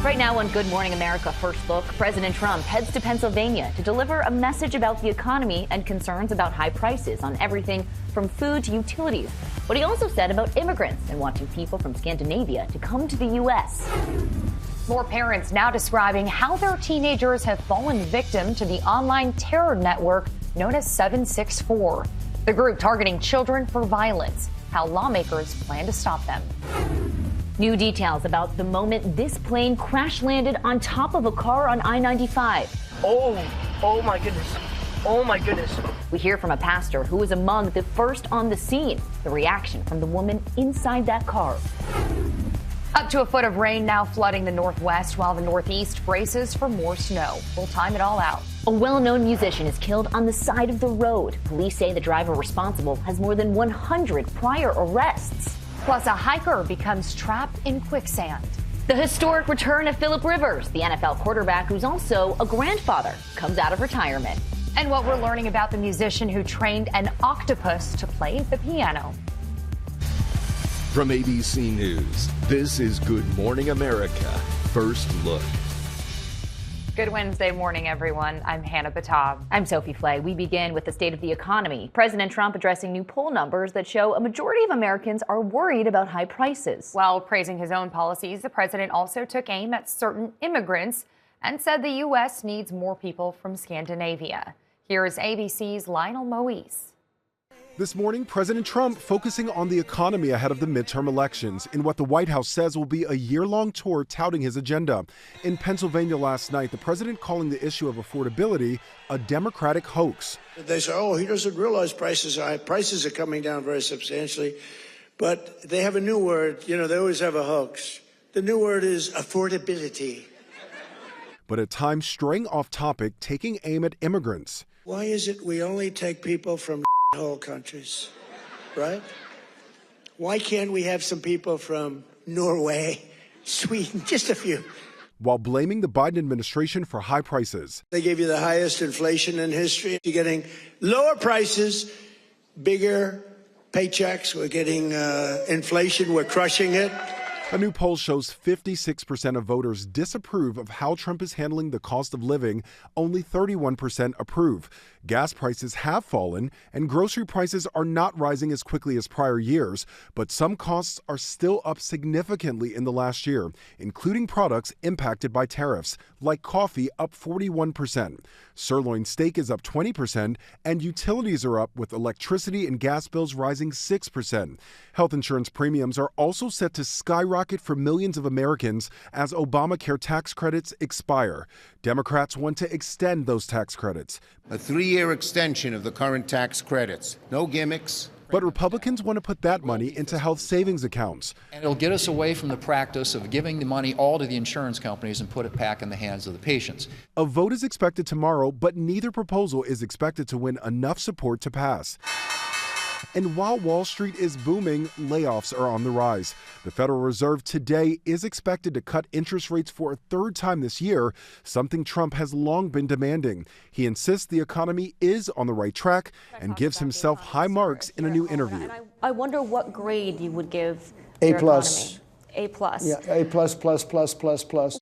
Right now on Good Morning America First Look, President Trump heads to Pennsylvania to deliver a message about the economy and concerns about high prices on everything from food to utilities. What he also said about immigrants and wanting people from Scandinavia to come to the U.S. More parents now describing how their teenagers have fallen victim to the online terror network known as 764. The group targeting children for violence. How lawmakers plan to stop them. New details about the moment this plane crash landed on top of a car on I-95. Oh my goodness. Oh my goodness. We hear from a pastor who was among the first on the scene. The reaction from the woman inside that car. Up to a foot of rain now flooding the Northwest while the Northeast braces for more snow. We'll time it all out. A well-known musician is killed on the side of the road. Police say the driver responsible has more than 100 prior arrests. Plus, a hiker becomes trapped in quicksand. The historic return of Philip Rivers, the NFL quarterback who's also a grandfather, comes out of retirement. And what we're learning about the musician who trained an octopus to play the piano. From ABC News, this is Good Morning America First Look. Good Wednesday morning, everyone. I'm Hannah Batab. I'm Sophie Flay. We begin with the state of the economy. President Trump addressing new poll numbers that show a majority of Americans are worried about high prices. While praising his own policies, the president also took aim at certain immigrants and said the U.S. needs more people from Scandinavia. Here is ABC's Lionel Moise. This morning, President Trump focusing on the economy ahead of the midterm elections in what the White House says will be a year-long tour touting his agenda. In Pennsylvania last night, the president calling the issue of affordability a Democratic hoax. They say, oh, he doesn't realize prices are high. Prices are coming down very substantially. But they have a new word. You know, they always have a hoax. The new word is affordability. But at times straying off topic, taking aim at immigrants. Why is it we only take people from whole countries, right? Why can't we have some people from Norway, Sweden, just a few? While blaming the Biden administration for high prices. They gave you the highest inflation in history. You're getting lower prices, bigger paychecks. We're getting inflation. We're crushing it. A new poll shows 56% of voters disapprove of how Trump is handling the cost of living. Only 31% approve. Gas prices have fallen, and grocery prices are not rising as quickly as prior years, but some costs are still up significantly in the last year, including products impacted by tariffs, like coffee up 41%. Sirloin steak is up 20%, and utilities are up, with electricity and gas bills rising 6%. Health insurance premiums are also set to skyrocket for millions of Americans as Obamacare tax credits expire. Democrats want to extend those tax credits. A 3-year extension of the current tax credits. No gimmicks. But Republicans want to put that money into health savings accounts. And it'll get us away from the practice of giving the money all to the insurance companies and put it back in the hands of the patients. A vote is expected tomorrow, but neither proposal is expected to win enough support to pass. And while Wall Street is booming, layoffs are on the rise. The Federal Reserve today is expected to cut interest rates for a third time this year, something Trump has long been demanding. He insists the economy is on the right track and gives himself high marks in a new interview. I wonder what grade you would give A+. A+. Yeah, A++++++.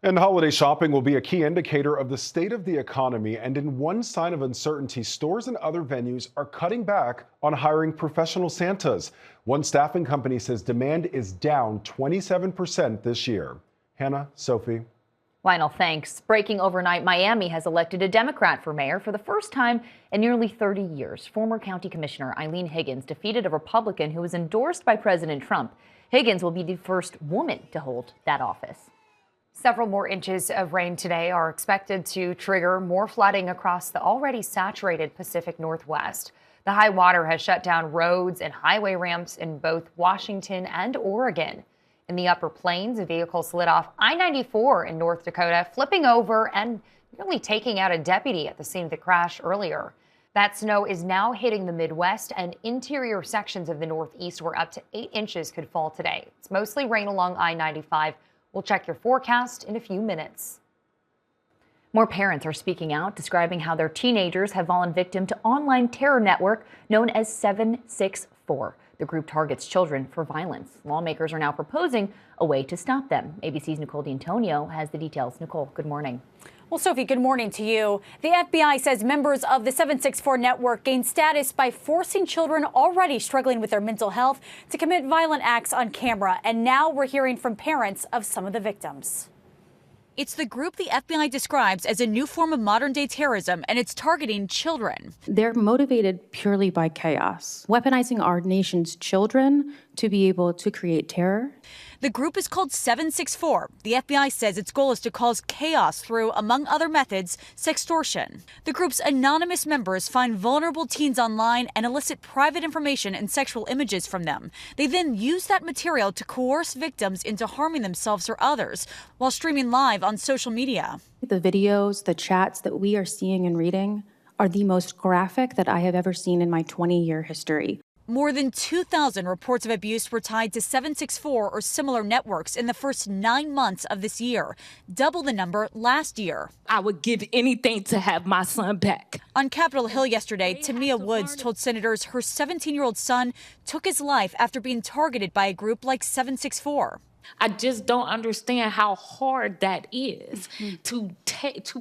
And holiday shopping will be a key indicator of the state of the economy. And in one sign of uncertainty, stores and other venues are cutting back on hiring professional Santas. One staffing company says demand is down 27% this year. Hannah, Sophie. Lionel, thanks. Breaking overnight, Miami has elected a Democrat for mayor for the first time in nearly 30 years. Former County Commissioner Eileen Higgins defeated a Republican who was endorsed by President Trump. Higgins will be the first woman to hold that office. Several more inches of rain today are expected to trigger more flooding across the already saturated Pacific Northwest. The high water has shut down roads and highway ramps in both Washington and Oregon. In the upper plains, a vehicle slid off I-94 in North Dakota, flipping over and nearly taking out a deputy at the scene of the crash earlier. That snow is now hitting the Midwest and interior sections of the Northeast, where up to 8 inches could fall today. It's mostly rain along I-95. We'll check your forecast in a few minutes. More parents are speaking out, describing how their teenagers have fallen victim to online terror network known as 764. The group targets children for violence. Lawmakers are now proposing a way to stop them. ABC's Nicole D'Antonio has the details. Nicole, good morning. Well, Sophie, good morning to you. The FBI says members of the 764 network gained status by forcing children already struggling with their mental health to commit violent acts on camera. And now we're hearing from parents of some of the victims. It's the group the FBI describes as a new form of modern-day terrorism, and it's targeting children. They're motivated purely by chaos, weaponizing our nation's children to be able to create terror. The group is called 764. The FBI says its goal is to cause chaos through, among other methods, sextortion. The group's anonymous members find vulnerable teens online and elicit private information and sexual images from them. They then use that material to coerce victims into harming themselves or others while streaming live on social media. The videos, the chats that we are seeing and reading are the most graphic that I have ever seen in my 20-year history. More than 2,000 reports of abuse were tied to 764 or similar networks in the first 9 months of this year, double the number last year. I would give anything to have my son back. On Capitol Hill yesterday, Tamia Woods told senators her 17-year-old son took his life after being targeted by a group like 764. I just don't understand how hard that is to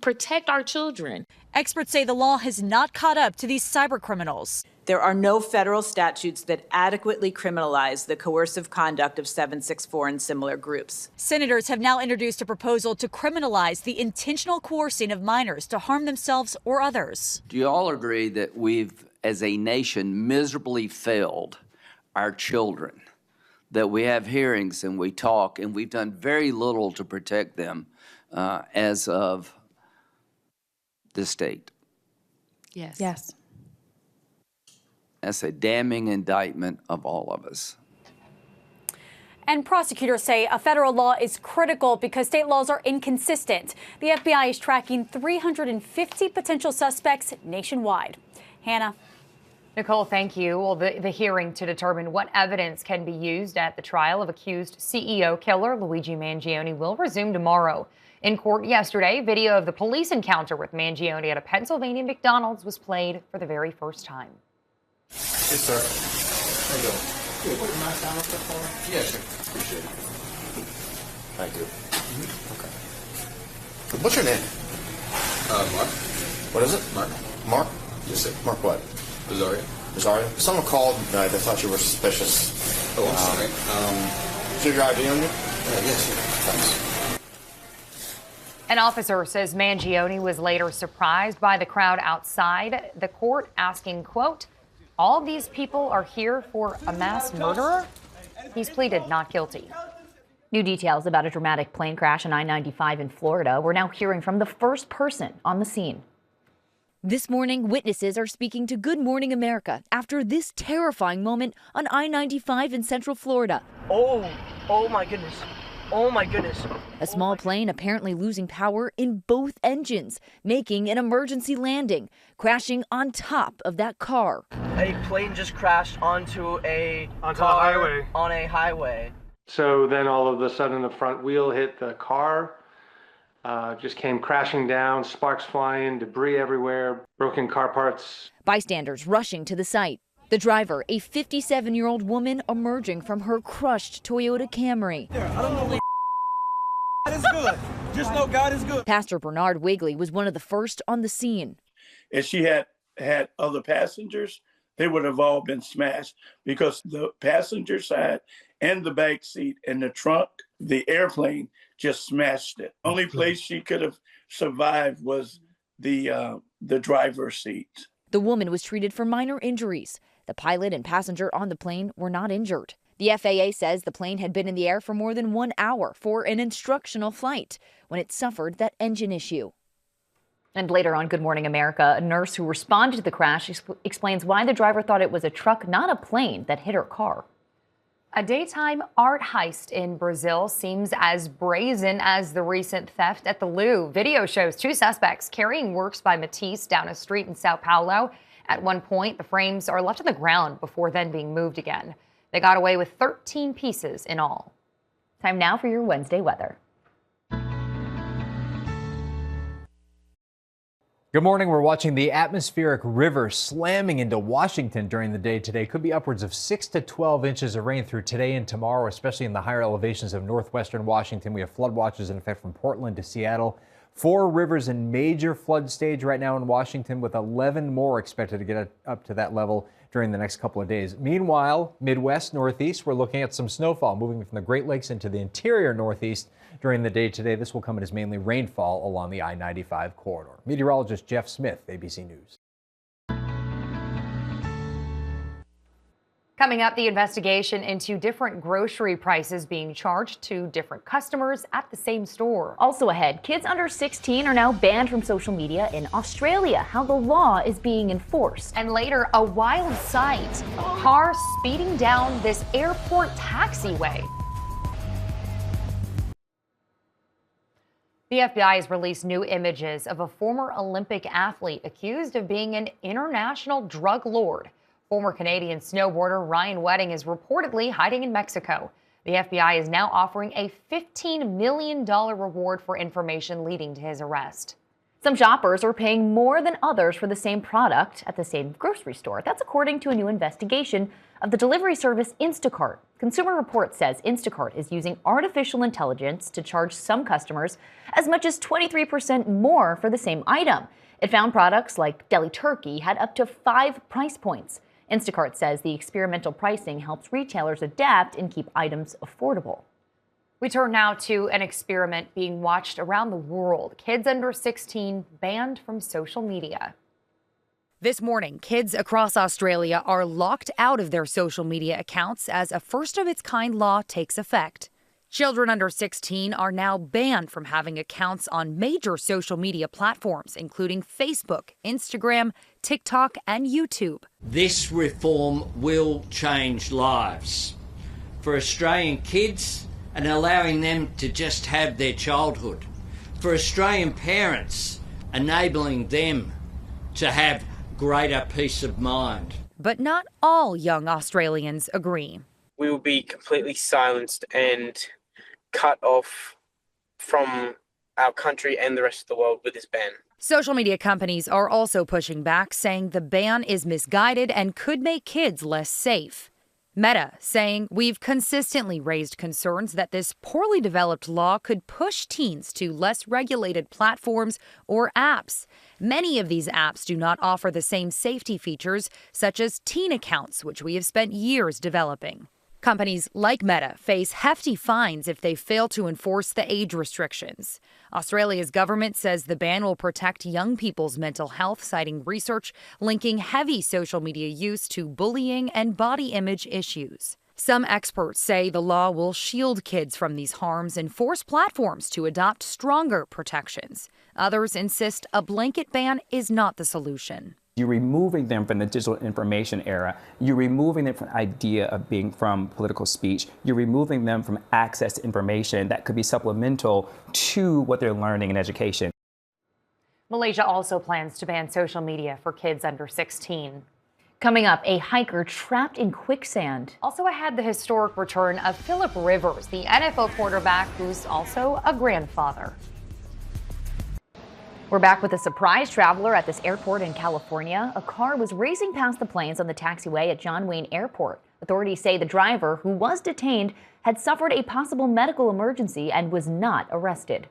protect our children. Experts say the law has not caught up to these cyber criminals. There are no federal statutes that adequately criminalize the coercive conduct of 764 and similar groups. Senators have now introduced a proposal to criminalize the intentional coercing of minors to harm themselves or others. Do you all agree that we've, as a nation, miserably failed our children? That we have hearings and we talk and we've done very little to protect them as of this date? Yes. Yes. That's a damning indictment of all of us. And prosecutors say a federal law is critical because state laws are inconsistent. The FBI is tracking 350 potential suspects nationwide. Hannah. Nicole, thank you. Well, the hearing to determine what evidence can be used at the trial of accused CEO killer Luigi Mangione will resume tomorrow. In court yesterday, video of the police encounter with Mangione at a Pennsylvania McDonald's was played for the very first time. Yes, sir. There you go. Can you put your mask down real quick for me? Yeah, sure. Appreciate it. Thank you. Okay. What's your name? Mark. What is it? Mark. Mark? Yes, sir. Mark what? Rosario. Rosario? Someone called tonight. They thought you were suspicious. Oh, I'm sorry. Do you have your ID on you? Yes, sir. Thanks. An officer says Mangione was later surprised by the crowd outside the court, asking, quote, "All these people are here for a mass murderer?" He's pleaded not guilty. New details about a dramatic plane crash on I-95 in Florida. We're now hearing from the first person on the scene. This morning, witnesses are speaking to Good Morning America after this terrifying moment on I-95 in Central Florida. Oh my goodness. Oh my goodness. A small plane apparently losing power in both engines, making an emergency landing, crashing on top of that car. A plane just crashed onto a highway. On a highway. So then all of a sudden the front wheel hit the car, just came crashing down, sparks flying, debris everywhere, broken car parts. Bystanders rushing to the site. The driver, a 57-year-old woman, emerging from her crushed Toyota Camry. I don't know. God is good. Just know God is good. Pastor Bernard Wigley was one of the first on the scene. If she had other passengers, they would have all been smashed because the passenger side and the back seat and the trunk, the airplane just smashed it. Only place she could have survived was the driver's seat. The woman was treated for minor injuries. The pilot and passenger on the plane were not injured. The FAA says the plane had been in the air for more than 1 hour for an instructional flight when it suffered that engine issue. And later on Good Morning America, a nurse who responded to the crash explains why the driver thought it was a truck, not a plane, that hit her car. A daytime art heist in Brazil seems as brazen as the recent theft at the Louvre. Video shows two suspects carrying works by Matisse down a street in Sao Paulo. At one point, the frames are left on the ground before then being moved again. They got away with 13 pieces in all. Time now for your Wednesday weather. Good morning. We're watching the atmospheric river slamming into Washington during the day today. Could be upwards of 6 to 12 inches of rain through today and tomorrow, especially in the higher elevations of northwestern Washington. We have flood watches in effect from Portland to Seattle. 4 rivers in major flood stage right now in Washington, with 11 more expected to get up to that level during the next couple of days. Meanwhile, Midwest, Northeast, we're looking at some snowfall moving from the Great Lakes into the interior Northeast during the day today. This will come in as mainly rainfall along the I-95 corridor. Meteorologist Jeff Smith, ABC News. Coming up, the investigation into different grocery prices being charged to different customers at the same store. Also ahead, kids under 16 are now banned from social media in Australia, how the law is being enforced. And later, a wild sight, a car speeding down this airport taxiway. The FBI has released new images of a former Olympic athlete accused of being an international drug lord. Former Canadian snowboarder Ryan Wedding is reportedly hiding in Mexico. The FBI is now offering a $15 million reward for information leading to his arrest. Some shoppers are paying more than others for the same product at the same grocery store. That's according to a new investigation of the delivery service Instacart. Consumer Reports says Instacart is using artificial intelligence to charge some customers as much as 23% more for the same item. It found products like deli turkey had up to 5 price points. Instacart says the experimental pricing helps retailers adapt and keep items affordable. We turn now to an experiment being watched around the world. Kids under 16 banned from social media. This morning, kids across Australia are locked out of their social media accounts as a first-of-its-kind law takes effect. Children under 16 are now banned from having accounts on major social media platforms, including Facebook, Instagram, TikTok, and YouTube. This reform will change lives for Australian kids and allowing them to just have their childhood. For Australian parents, enabling them to have greater peace of mind. But not all young Australians agree. We will be completely silenced and cut off from our country and the rest of the world with this ban. Social media companies are also pushing back, saying the ban is misguided and could make kids less safe. Meta saying we've consistently raised concerns that this poorly developed law could push teens to less regulated platforms or apps. Many of these apps do not offer the same safety features, such as teen accounts, which we have spent years developing. Companies like Meta face hefty fines if they fail to enforce the age restrictions. Australia's government says the ban will protect young people's mental health, citing research linking heavy social media use to bullying and body image issues. Some experts say the law will shield kids from these harms and force platforms to adopt stronger protections. Others insist a blanket ban is not the solution. You're removing them from the digital information era. You're removing them from the idea of being from political speech. You're removing them from access to information that could be supplemental to what they're learning in education. Malaysia also plans to ban social media for kids under 16. Coming up, a hiker trapped in quicksand. Also ahead, the historic return of Philip Rivers, the NFL quarterback who's also a grandfather. We're back with a surprise traveler at this airport in California. A car was racing past the planes on the taxiway at John Wayne Airport. Authorities say the driver, who was detained, had suffered a possible medical emergency and was not arrested.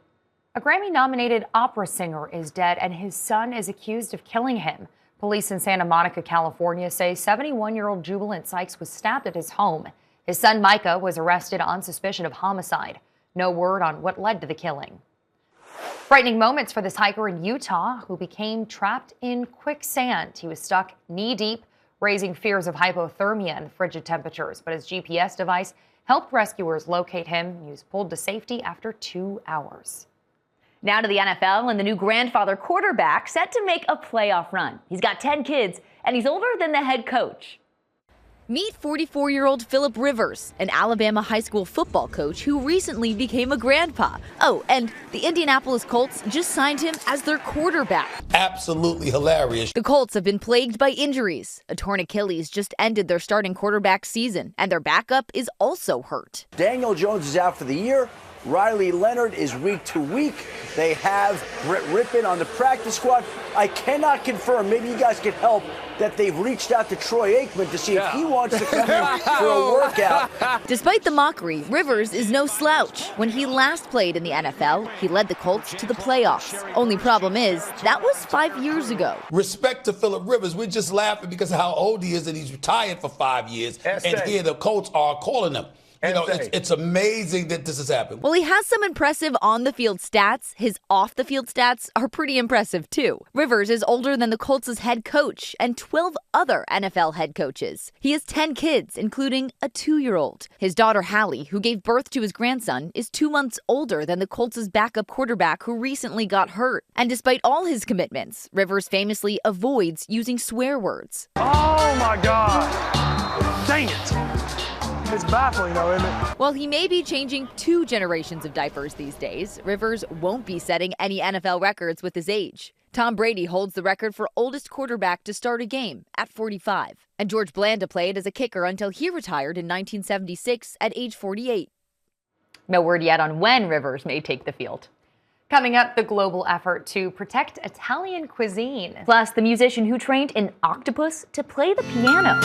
A Grammy-nominated opera singer is dead and his son is accused of killing him. Police in Santa Monica, California say 71-year-old Jubilant Sykes was stabbed at his home. His son Micah was arrested on suspicion of homicide. No word on what led to the killing. Frightening moments for this hiker in Utah who became trapped in quicksand. He was stuck knee-deep, raising fears of hypothermia and frigid temperatures. But his GPS device helped rescuers locate him. He was pulled to safety after 2 hours. Now to the NFL, and the new grandfather quarterback set to make a playoff run. He's got 10 kids, and he's older than the head coach. Meet 44-year-old Philip Rivers, an Alabama high school football coach who recently became a grandpa. Oh, and the Indianapolis Colts just signed him as their quarterback. Absolutely hilarious. The Colts have been plagued by injuries. A torn Achilles just ended their starting quarterback season, and their backup is also hurt. Daniel Jones is out for the year. Riley Leonard is week to week. They have Brett Rippon on the practice squad. I cannot confirm, maybe you guys can help, that they've reached out to Troy Aikman to see if he wants to come in for a workout. Despite the mockery, Rivers is no slouch. When he last played in the NFL, he led the Colts to the playoffs. Only problem is, that was 5 years ago. Respect to Phillip Rivers. We're just laughing because of how old he is and he's retired for 5 years. And here the Colts are calling him. You know, it's amazing that this has happened. While he has some impressive on-the-field stats, his off-the-field stats are pretty impressive too. Rivers is older than the Colts' head coach and 12 other NFL head coaches. He has 10 kids, including a 2-year-old. His daughter Hallie, who gave birth to his grandson, is 2 months older than the Colts' backup quarterback who recently got hurt. And despite all his commitments, Rivers famously avoids using swear words. Oh my God. Dang it. It's baffling though, isn't it? While he may be changing 2 generations of diapers these days, Rivers won't be setting any NFL records with his age. Tom Brady holds the record for oldest quarterback to start a game at 45. And George Blanda played as a kicker until he retired in 1976 at age 48. No word yet on when Rivers may take the field. Coming up, the global effort to protect Italian cuisine. Plus, the musician who trained an octopus to play the piano.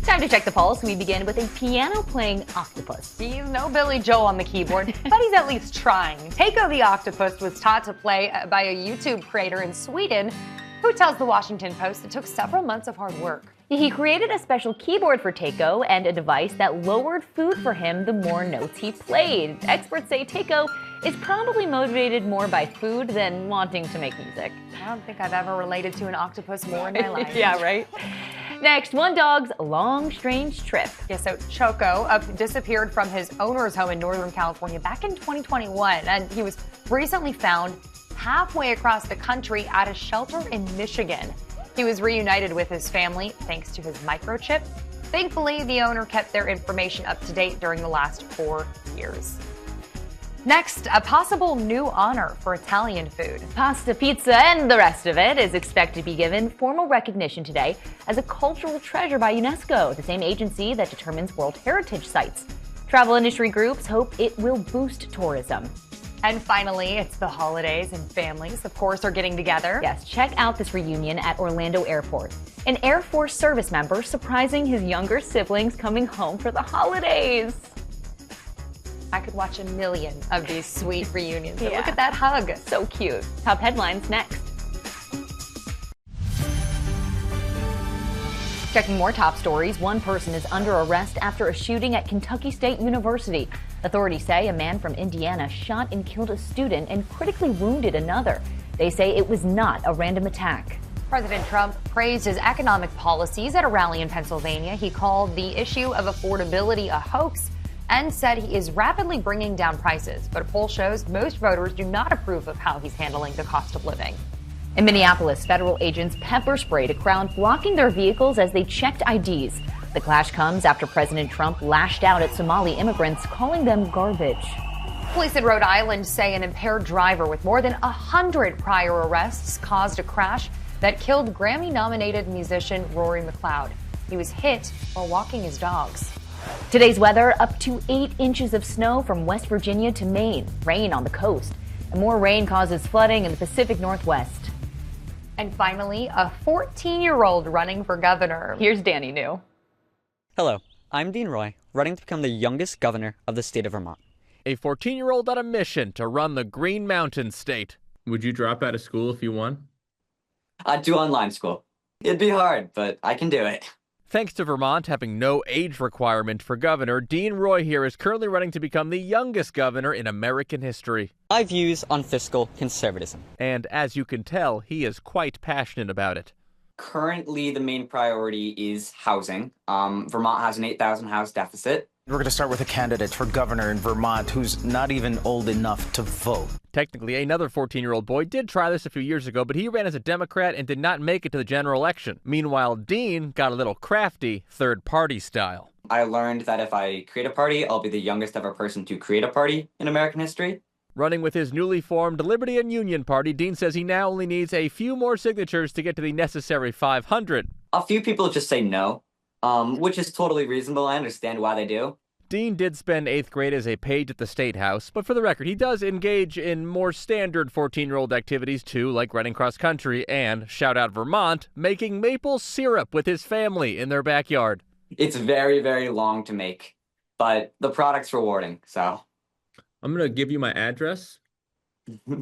Time to check the pulse. We begin with a piano-playing octopus. He's no Billy Joel on the keyboard, but he's at least trying. Takeo the octopus was taught to play by a YouTube creator in Sweden who tells the Washington Post it took several months of hard work. He created a special keyboard for Takeo and a device that lowered food for him the more notes he played. Experts say Takeo is probably motivated more by food than wanting to make music. I don't think I've ever related to an octopus more in my life. Yeah, right? Next, one dog's long, strange trip. Yeah, so Choco disappeared from his owner's home in Northern California back in 2021, and he was recently found halfway across the country at a shelter in Michigan. He was reunited with his family thanks to his microchip. Thankfully, the owner kept their information up to date during the last 4 years. Next, a possible new honor for Italian food. Pasta, pizza, and the rest of it is expected to be given formal recognition today as a cultural treasure by UNESCO, the same agency that determines World Heritage Sites. Travel industry groups hope it will boost tourism. And finally, it's the holidays and families, of course, are getting together. Yes, check out this reunion at Orlando Airport. An Air Force service member surprising his younger siblings coming home for the holidays. I could watch a million of these sweet reunions. Yeah. Look at that hug. So cute. Top headlines next. Checking more top stories, one person is under arrest after a shooting at Kentucky State University. Authorities say a man from Indiana shot and killed a student and critically wounded another. They say it was not a random attack. President Trump praised his economic policies at a rally in Pennsylvania. He called the issue of affordability a hoax and said he is rapidly bringing down prices. But a poll shows most voters do not approve of how he's handling the cost of living. In Minneapolis, federal agents pepper sprayed a crowd blocking their vehicles as they checked IDs. The clash comes after President Trump lashed out at Somali immigrants, calling them garbage. Police in Rhode Island say an impaired driver with more than 100 prior arrests caused a crash that killed Grammy-nominated musician Rory McLeod. He was hit while walking his dogs. Today's weather, up to 8 inches of snow from West Virginia to Maine. Rain on the coast. And more rain causes flooding in the Pacific Northwest. And finally, a 14-year-old running for governor. Here's Danny New. Hello, I'm Dean Roy, running to become the youngest governor of the state of Vermont. A 14-year-old on a mission to run the Green Mountain State. Would you drop out of school if you won? I'd do online school. It'd be hard, but I can do it. Thanks to Vermont having no age requirement for governor, Dean Roy here is currently running to become the youngest governor in American history. My views on fiscal conservatism. And as you can tell, he is quite passionate about it. Currently, the main priority is housing. Vermont has an 8,000 house deficit. We're going to start with a candidate for governor in Vermont who's not even old enough to vote. Technically, another 14-year-old boy did try this a few years ago, but he ran as a Democrat and did not make it to the general election. Meanwhile, Dean got a little crafty, third-party style. I learned that if I create a party, I'll be the youngest ever person to create a party in American history. Running with his newly formed Liberty and Union Party, Dean says he now only needs a few more signatures to get to the necessary 500. A few people just say no. which is totally reasonable. I understand why they do. Dean did spend 8th grade as a page at the State House, but for the record, he does engage in more standard 14-year-old activities too, like running cross country and, shout out Vermont, making maple syrup with his family in their backyard. It's very, very long to make, but the product's rewarding, so. I'm going to give you my address.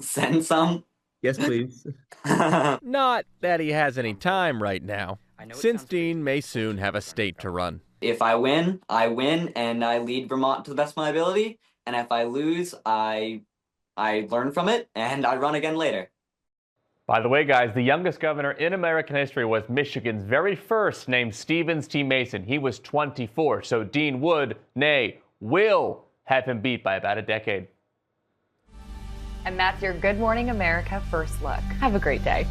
Send some? Yes, please. Not that he has any time right now, since Dean may soon have a state to run. If I win, and I lead Vermont to the best of my ability. And if I lose, I learn from it, and I run again later. By the way, guys, the youngest governor in American history was Michigan's very first, named Stevens T. Mason. He was 24, so Dean would, nay, will have him beat by about a decade. And that's your Good Morning America First Look. Have a great day.